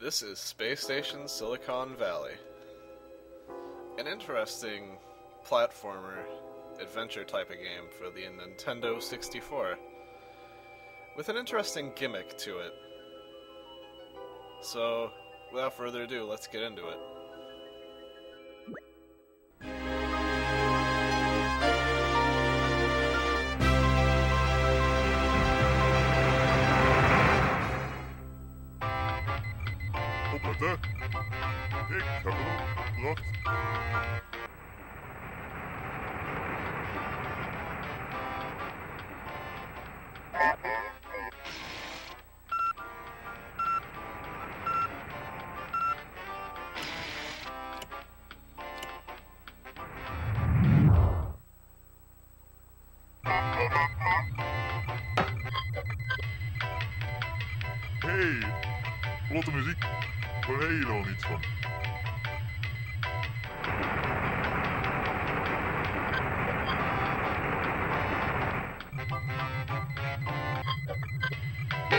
This is Space Station Silicon Valley. An interesting platformer adventure type of game for the Nintendo 64, with an interesting gimmick to it. So, without further ado, let's get into it. Operator, big terminal locked. Hey, vlotte muziek. Waar heb je dan iets van?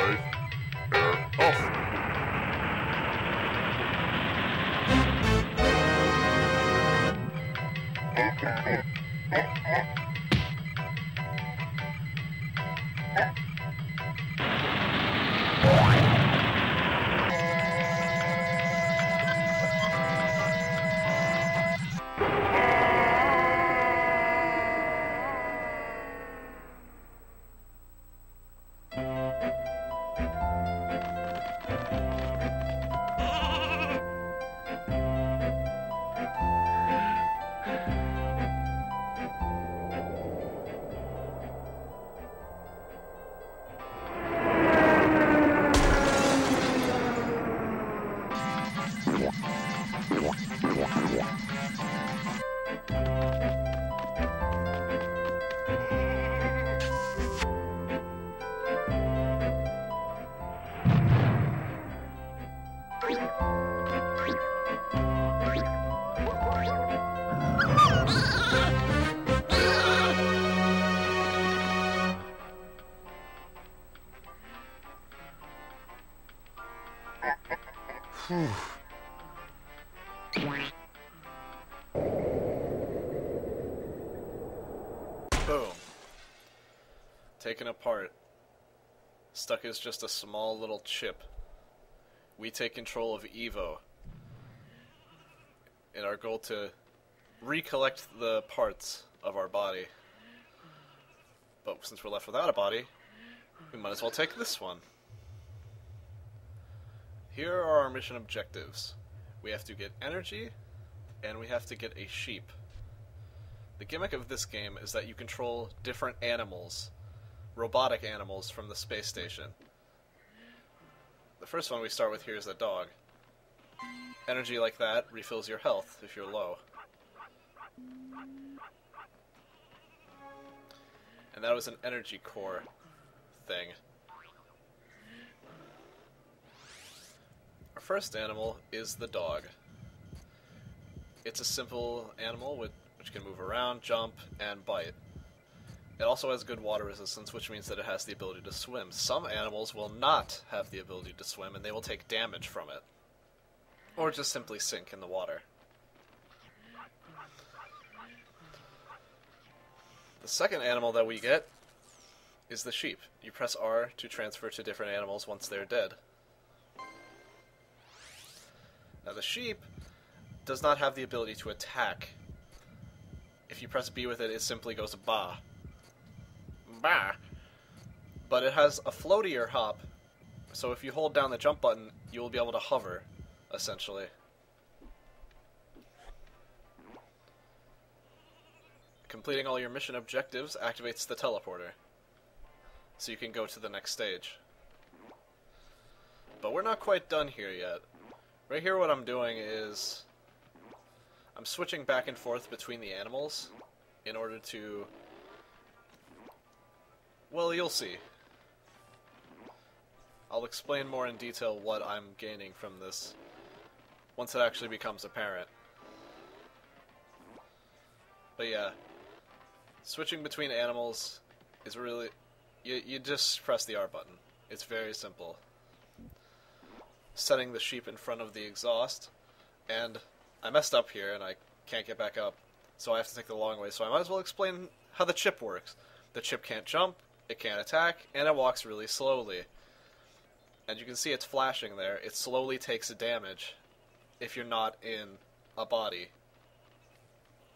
Blijf eraf. Boom. Taken apart. Stuck as just a small little chip. We take control of Evo in our goal to recollect the parts of our body. But since we're left without a body, we might as well take this one. Here are our mission objectives. We have to get energy, and we have to get a sheep. The gimmick of this game is that you control different animals, robotic animals from the space station. The first one we start with here is a dog. Energy like that refills your health if you're low. And that was an energy core thing. Our first animal is the dog. It's a simple animal which can move around, jump, and bite. It also has good water resistance, which means that it has the ability to swim. Some animals will not have the ability to swim, and they will take damage from it. Or just simply sink in the water. The second animal that we get is the sheep. You press R to transfer to different animals once they're dead. Now the sheep does not have the ability to attack. If you press B with it, it simply goes ba. Ba. But it has a floatier hop, so if you hold down the jump button, you will be able to hover, essentially. Completing all your mission objectives activates the teleporter, so you can go to the next stage. But we're not quite done here yet. Right here what I'm doing is I'm switching back and forth between the animals in order to... well, you'll see. I'll explain more in detail what I'm gaining from this once it actually becomes apparent. But yeah, switching between animals is really... You just press the R button. It's very simple. Setting the sheep in front of the exhaust, and I messed up here and I can't get back up, so I have to take the long way, so I might as well explain how the chip works. The chip can't jump, it can't attack, and it walks really slowly. And you can see it's flashing there. It slowly takes damage if you're not in a body.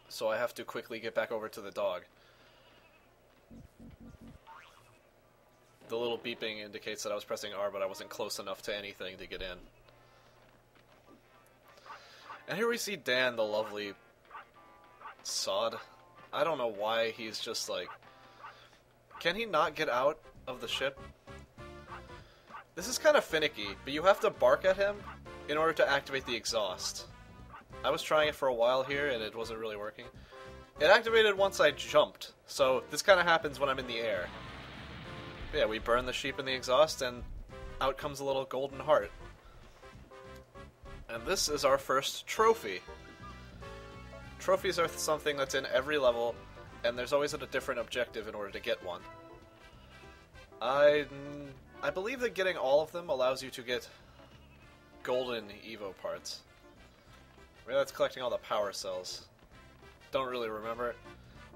So I have to quickly get back over to the dog. The little beeping indicates that I was pressing R, but I wasn't close enough to anything to get in. And here we see Dan, the lovely sod. I don't know why he's just like... Can he not get out of the ship? This is kind of finicky, but you have to bark at him in order to activate the exhaust. I was trying it for a while here, and it wasn't really working. It activated once I jumped, so this kind of happens when I'm in the air. Yeah, we burn the sheep in the exhaust, and out comes a little golden heart. And this is our first trophy. Trophies are something that's in every level, and there's always a different objective in order to get one. I believe that getting all of them allows you to get golden Evo parts. Maybe that's collecting all the power cells. Don't really remember.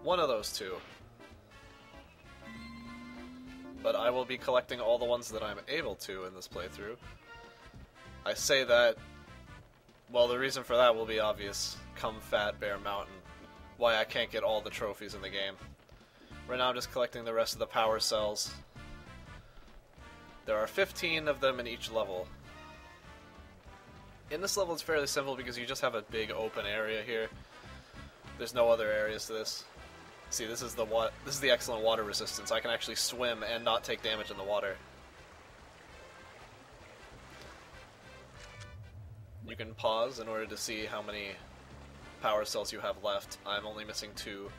One of those two. But I will be collecting all the ones that I'm able to in this playthrough. I say that, well, the reason for that will be obvious. Come Fat Bear Mountain. Why I can't get all the trophies in the game. Right now I'm just collecting the rest of the power cells. There are 15 of them in each level. In this level it's fairly simple because you just have a big open area here. There's no other areas to this. See, this is the excellent water resistance. I can actually swim and not take damage in the water. You can pause in order to see how many power cells you have left. I'm only missing 2.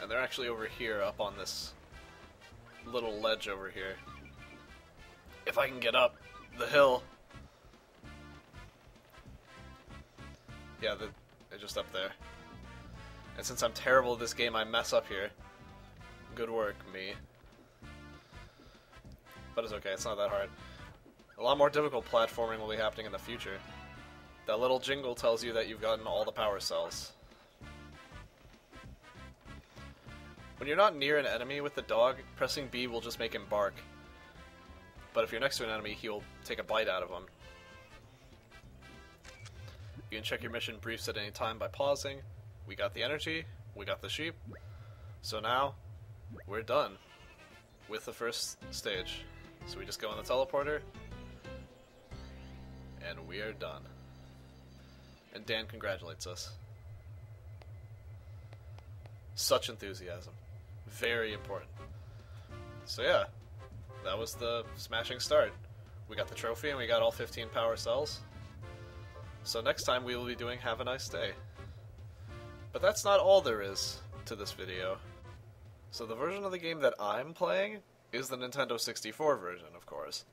And they're actually over here up on this little ledge over here. If I can get up the hill. Yeah, they're just up there. And since I'm terrible at this game, I mess up here. Good work, me. But it's okay, it's not that hard. A lot more difficult platforming will be happening in the future. That little jingle tells you that you've gotten all the power cells. When you're not near an enemy with the dog, pressing B will just make him bark. But if you're next to an enemy, he'll take a bite out of him. You can check your mission briefs at any time by pausing. We got the energy, we got the sheep, so now we're done with the first stage. So we just go in the teleporter, and we are done. And Dan congratulates us. Such enthusiasm. Very important. So yeah, that was the smashing start. We got the trophy and we got all 15 power cells. So next time we will be doing Have a Nice Day. But that's not all there is to this video. So the version of the game that I'm playing is the Nintendo 64 version, of course.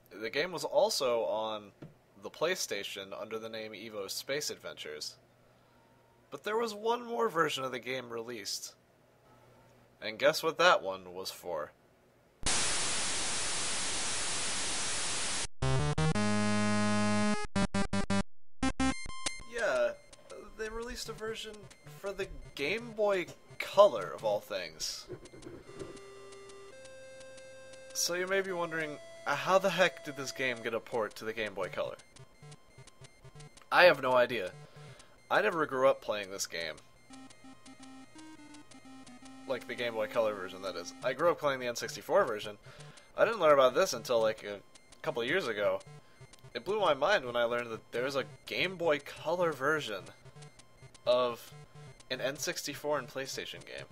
The game was also on the PlayStation under the name Evo Space Adventures. But there was one more version of the game released. And guess what that one was for? Yeah, they released a version for the Game Boy Color, of all things. So you may be wondering, how the heck did this game get a port to the Game Boy Color? I have no idea. I never grew up playing this game. Like the Game Boy Color version, that is. I grew up playing the N64 version. I didn't learn about this until like a couple of years ago. It blew my mind when I learned that there's a Game Boy Color version. of an N64 and PlayStation game.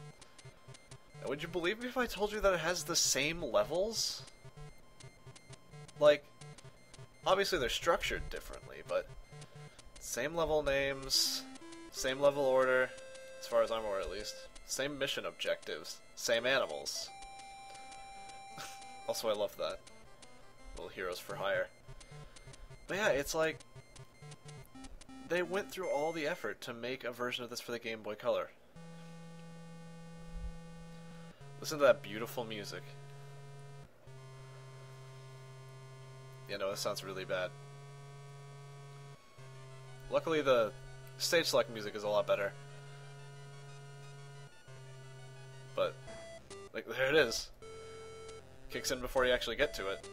And would you believe me if I told you that it has the same levels? Like, obviously they're structured differently, but same level names, same level order, as far as I'm aware at least. Same mission objectives, same animals. Also, I love that. Little heroes for hire. But yeah, it's like, they went through all the effort to make a version of this for the Game Boy Color. Listen to that beautiful music. You know, this sounds really bad. Luckily, the stage select music is a lot better. But, like, there it is. Kicks in before you actually get to it.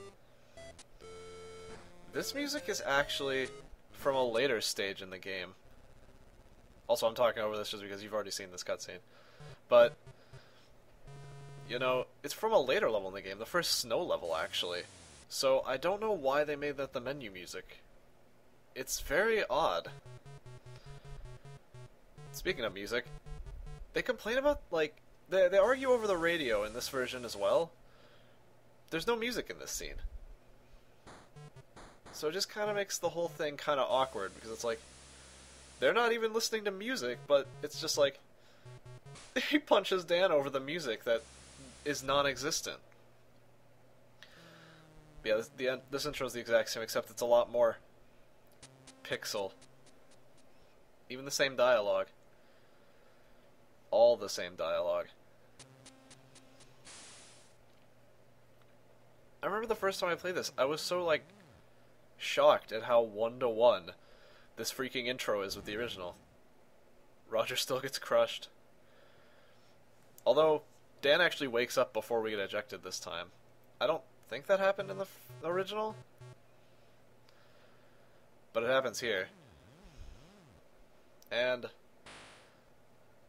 This music is actually from a later stage in the game. Also, I'm talking over this just because you've already seen this cutscene. But, you know, it's from a later level in the game, the first snow level, actually. So, I don't know why they made that the menu music. It's very odd. Speaking of music, they complain about, like, they argue over the radio in this version as well. There's no music in this scene. So it just kind of makes the whole thing kind of awkward, because it's like, they're not even listening to music, but it's just like, he punches Dan over the music that is non-existent. Yeah, this intro is the exact same, except it's a lot more pixel. Even the same dialogue. All the same dialogue. I remember the first time I played this, I was so, like, shocked at how one-to-one this freaking intro is with the original. Roger still gets crushed. Although, Dan actually wakes up before we get ejected this time. I don't think that happened in the original, but it happens here. And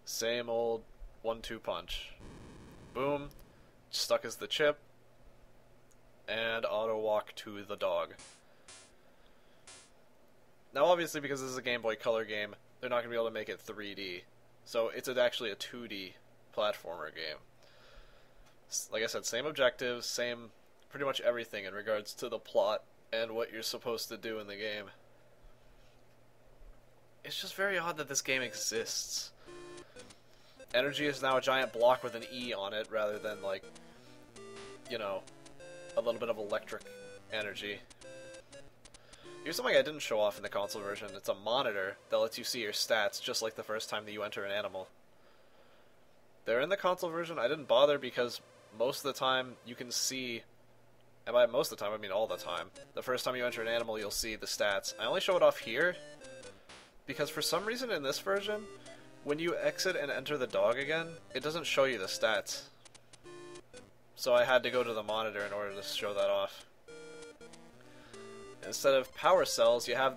same old 1-2 punch. Boom, stuck as the chip, and auto walk to the dog. Now obviously, because this is a Game Boy Color game, they're not going to be able to make it 3D. So it's actually a 2D platformer game. Like I said, same objectives, same pretty much everything in regards to the plot and what you're supposed to do in the game. It's just very odd that this game exists. Energy is now a giant block with an E on it rather than, like, you know, a little bit of electric energy. Here's something I didn't show off in the console version. It's a monitor that lets you see your stats just like the first time that you enter an animal. They're in the console version. I didn't bother because most of the time you can see, and by most of the time I mean all the time, the first time you enter an animal you'll see the stats. I only show it off here because for some reason in this version, when you exit and enter the dog again, it doesn't show you the stats. So I had to go to the monitor in order to show that off. Instead of power cells, you have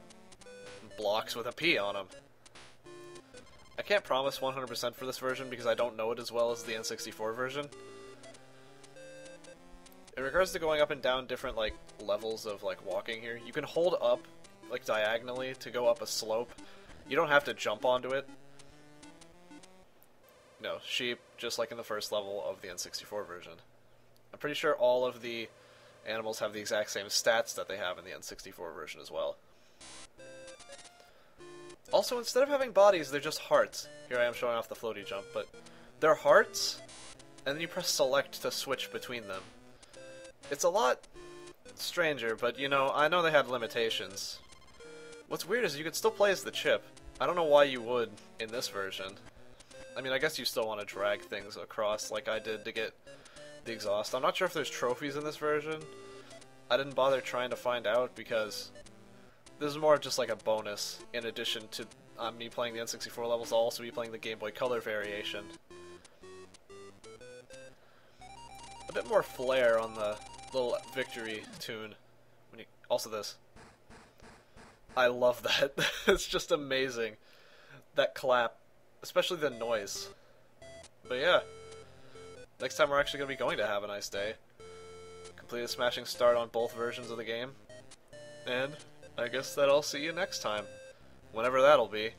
blocks with a P on them. I can't promise 100% for this version because I don't know it as well as the N64 version. In regards to going up and down different, like, levels of, like, walking here, you can hold up, like, diagonally to go up a slope. You don't have to jump onto it. No, sheep, just like in the first level of the N64 version. I'm pretty sure all of the animals have the exact same stats that they have in the N64 version as well. Also, instead of having bodies, they're just hearts. Here I am showing off the floaty jump, but they're hearts, and then you press select to switch between them. It's a lot stranger, but, you know, I know they had limitations. What's weird is you could still play as the chip. I don't know why you would in this version. I mean, I guess you still want to drag things across like I did to get the exhaust. I'm not sure if there's trophies in this version. I didn't bother trying to find out because this is more of just like a bonus in addition to me playing the N64 levels. I'll also be playing the Game Boy Color variation. A bit more flair on the little victory tune. Also this. I love that. It's just amazing. That clap. Especially the noise. But yeah. Next time we're actually going to be going to Have a Nice Day. Complete a smashing start on both versions of the game. And I guess that I'll see you next time. Whenever that'll be.